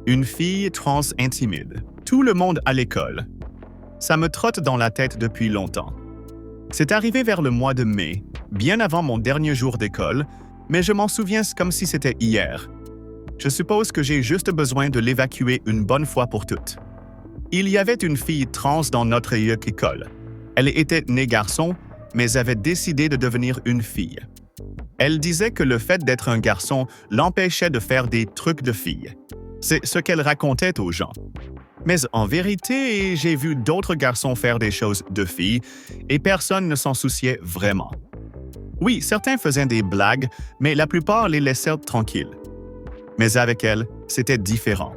Une fille trans intimide. Tout le monde à l'école. Ça me trotte dans la tête depuis longtemps. C'est arrivé vers le mois de mai, bien avant mon dernier jour d'école, mais je m'en souviens comme si c'était hier. Je suppose que j'ai juste besoin de l'évacuer une bonne fois pour toutes. Il y avait une fille trans dans notre école. Elle était née garçon, mais avait décidé de devenir une fille. Elle disait que le fait d'être un garçon l'empêchait de faire des trucs de fille. C'est ce qu'elle racontait aux gens. Mais en vérité, j'ai vu d'autres garçons faire des choses de filles et personne ne s'en souciait vraiment. Oui, certains faisaient des blagues, mais la plupart les laissaient tranquilles. Mais avec elle, c'était différent.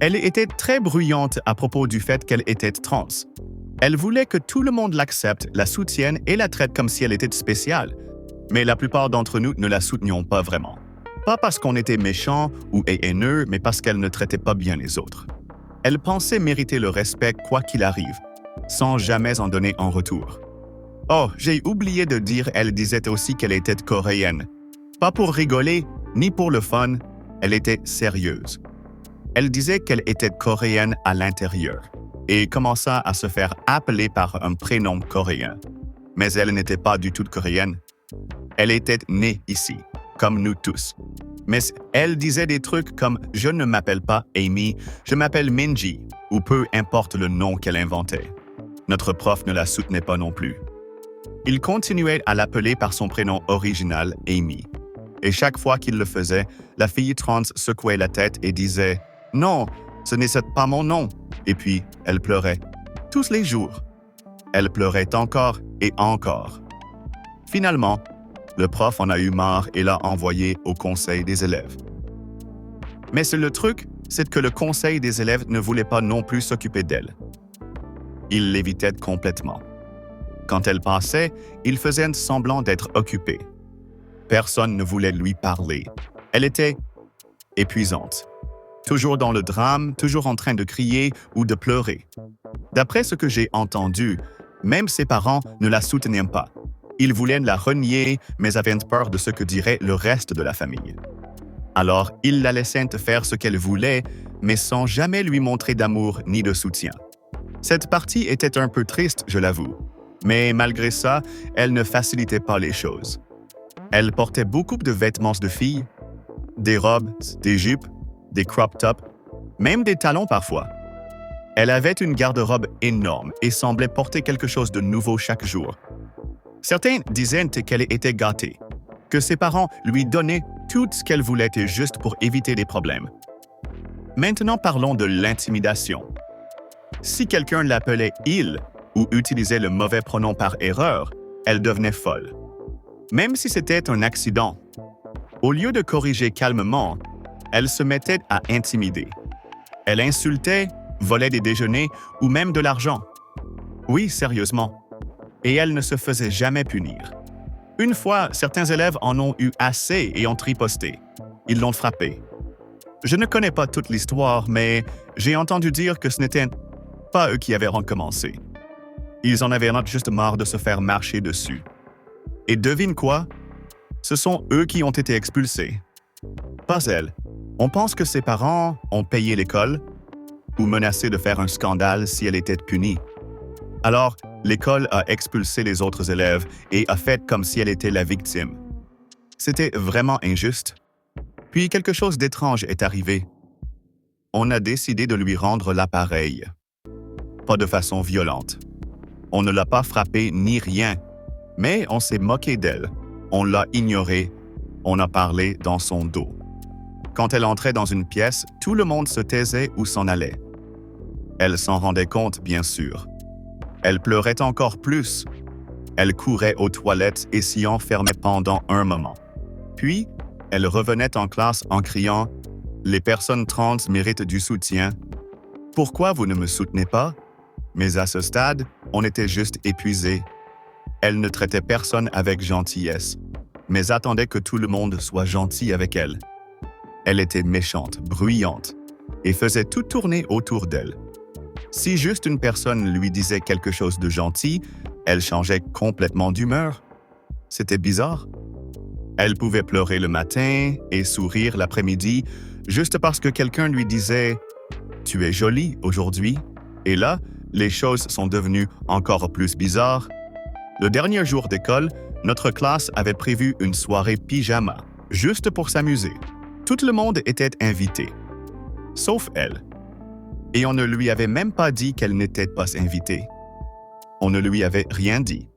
Elle était très bruyante à propos du fait qu'elle était trans. Elle voulait que tout le monde l'accepte, la soutienne et la traite comme si elle était spéciale. Mais la plupart d'entre nous ne la soutenions pas vraiment. Pas parce qu'on était méchants ou haineux, mais parce qu'elle ne traitait pas bien les autres. Elle pensait mériter le respect quoi qu'il arrive, sans jamais en donner en retour. Oh, j'ai oublié de dire, elle disait aussi qu'elle était coréenne. Pas pour rigoler, ni pour le fun, elle était sérieuse. Elle disait qu'elle était coréenne à l'intérieur et commença à se faire appeler par un prénom coréen. Mais elle n'était pas du tout coréenne. Elle était née ici, comme nous tous. Mais elle disait des trucs comme « Je ne m'appelle pas Amy, je m'appelle Minji » ou peu importe le nom qu'elle inventait. Notre prof ne la soutenait pas non plus. Il continuait à l'appeler par son prénom original, Amy. Et chaque fois qu'il le faisait, la fille trans secouait la tête et disait « Non, ce n'est pas mon nom ». Et puis, elle pleurait. Tous les jours. Elle pleurait encore et encore. Finalement, le prof en a eu marre et l'a envoyée au conseil des élèves. Mais le truc, c'est que le conseil des élèves ne voulait pas non plus s'occuper d'elle. Il l'évitait complètement. Quand elle passait, il faisait semblant d'être occupé. Personne ne voulait lui parler. Elle était épuisante. Toujours dans le drame, toujours en train de crier ou de pleurer. D'après ce que j'ai entendu, même ses parents ne la soutenaient pas. Ils voulaient la renier, mais avaient peur de ce que dirait le reste de la famille. Alors, ils la laissaient faire ce qu'elle voulait, mais sans jamais lui montrer d'amour ni de soutien. Cette partie était un peu triste, je l'avoue. Mais malgré ça, elle ne facilitait pas les choses. Elle portait beaucoup de vêtements de filles, des robes, des jupes, des crop tops, même des talons parfois. Elle avait une garde-robe énorme et semblait porter quelque chose de nouveau chaque jour. Certains disaient qu'elle était gâtée, que ses parents lui donnaient tout ce qu'elle voulait juste pour éviter des problèmes. Maintenant parlons de l'intimidation. Si quelqu'un l'appelait « il » ou utilisait le mauvais pronom par erreur, elle devenait folle. Même si c'était un accident, au lieu de corriger calmement, elle se mettait à intimider. Elle insultait, volait des déjeuners ou même de l'argent. Oui, sérieusement. Et elle ne se faisait jamais punir. Une fois, certains élèves en ont eu assez et ont riposté. Ils l'ont frappée. Je ne connais pas toute l'histoire, mais j'ai entendu dire que ce n'était pas eux qui avaient recommencé. Ils en avaient juste marre de se faire marcher dessus. Et devine quoi? Ce sont eux qui ont été expulsés. Pas elle. On pense que ses parents ont payé l'école ou menacé de faire un scandale si elle était punie. Alors, l'école a expulsé les autres élèves et a fait comme si elle était la victime. C'était vraiment injuste. Puis quelque chose d'étrange est arrivé. On a décidé de lui rendre l'appareil. Pas de façon violente. On ne l'a pas frappée ni rien, mais on s'est moqué d'elle. On l'a ignorée. On a parlé dans son dos. Quand elle entrait dans une pièce, tout le monde se taisait ou s'en allait. Elle s'en rendait compte, bien sûr. Elle pleurait encore plus. Elle courait aux toilettes et s'y enfermait pendant un moment. Puis, elle revenait en classe en criant « Les personnes trans méritent du soutien. Pourquoi vous ne me soutenez pas ?» Mais à ce stade, on était juste épuisés. Elle ne traitait personne avec gentillesse, mais attendait que tout le monde soit gentil avec elle. Elle était méchante, bruyante, et faisait tout tourner autour d'elle. Si juste une personne lui disait quelque chose de gentil, elle changeait complètement d'humeur. C'était bizarre. Elle pouvait pleurer le matin et sourire l'après-midi, juste parce que quelqu'un lui disait « Tu es jolie aujourd'hui » et là, les choses sont devenues encore plus bizarres. Le dernier jour d'école, notre classe avait prévu une soirée pyjama, juste pour s'amuser. Tout le monde était invité, sauf elle. Et on ne lui avait même pas dit qu'elle n'était pas invitée. On ne lui avait rien dit.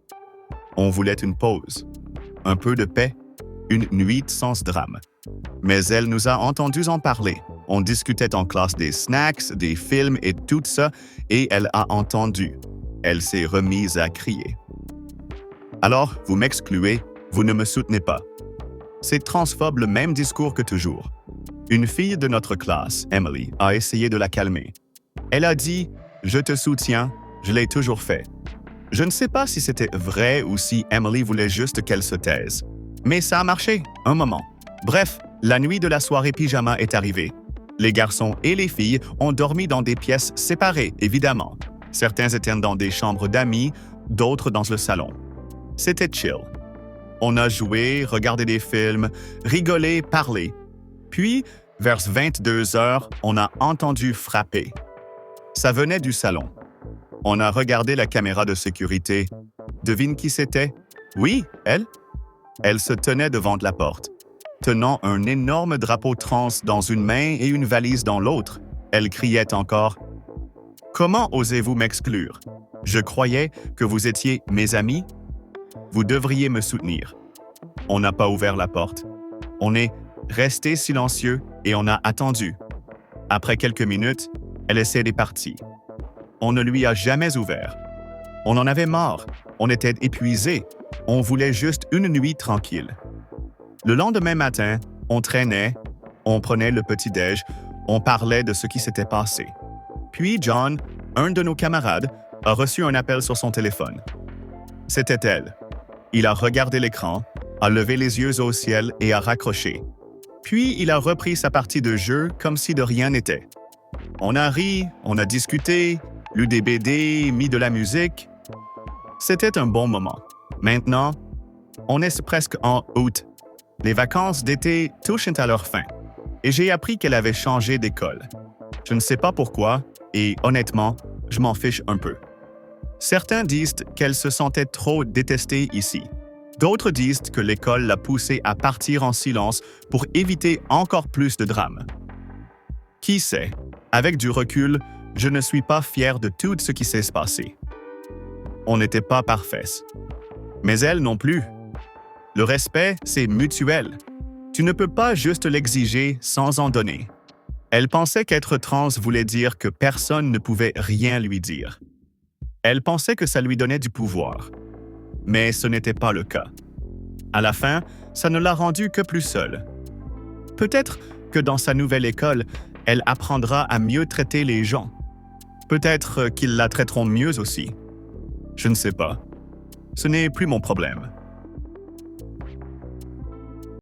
On voulait une pause, un peu de paix, une nuit sans drame. Mais elle nous a entendus en parler. On discutait en classe des snacks, des films et tout ça, et elle a entendu. Elle s'est remise à crier. Alors, vous m'excluez, vous ne me soutenez pas. C'est transphobe le même discours que toujours. Une fille de notre classe, Emily, a essayé de la calmer. Elle a dit « Je te soutiens, je l'ai toujours fait ». Je ne sais pas si c'était vrai ou si Emily voulait juste qu'elle se taise. Mais ça a marché, un moment. Bref, la nuit de la soirée pyjama est arrivée. Les garçons et les filles ont dormi dans des pièces séparées, évidemment. Certains étaient dans des chambres d'amis, d'autres dans le salon. C'était chill. On a joué, regardé des films, rigolé, parlé. Puis, vers 22 heures, on a entendu frapper. Ça venait du salon. On a regardé la caméra de sécurité. Devine qui c'était? Oui, elle. Elle se tenait devant la porte, tenant un énorme drapeau trans dans une main et une valise dans l'autre. Elle criait encore « Comment osez-vous m'exclure? Je croyais que vous étiez mes amis. Vous devriez me soutenir. » On n'a pas ouvert la porte. On est resté silencieux et on a attendu. Après quelques minutes, elle est partie. On ne lui a jamais ouvert. On en avait marre. On était épuisés. On voulait juste une nuit tranquille. Le lendemain matin, on traînait, on prenait le petit-déj, on parlait de ce qui s'était passé. Puis John, un de nos camarades, a reçu un appel sur son téléphone. C'était elle. Il a regardé l'écran, a levé les yeux au ciel et a raccroché. Puis il a repris sa partie de jeu comme si de rien n'était. On a ri, on a discuté, lu des BD, mis de la musique. C'était un bon moment. Maintenant, on est presque en août. Les vacances d'été touchent à leur fin. Et j'ai appris qu'elle avait changé d'école. Je ne sais pas pourquoi, et honnêtement, je m'en fiche un peu. Certains disent qu'elle se sentait trop détestée ici. D'autres disent que l'école l'a poussée à partir en silence pour éviter encore plus de drames. Qui sait? Avec du recul, je ne suis pas fier de tout ce qui s'est passé. On n'était pas parfaits. Mais elle non plus. Le respect, c'est mutuel. Tu ne peux pas juste l'exiger sans en donner. Elle pensait qu'être trans voulait dire que personne ne pouvait rien lui dire. Elle pensait que ça lui donnait du pouvoir. Mais ce n'était pas le cas. À la fin, ça ne l'a rendue que plus seule. Peut-être que dans sa nouvelle école, elle apprendra à mieux traiter les gens. Peut-être qu'ils la traiteront mieux aussi. Je ne sais pas. Ce n'est plus mon problème.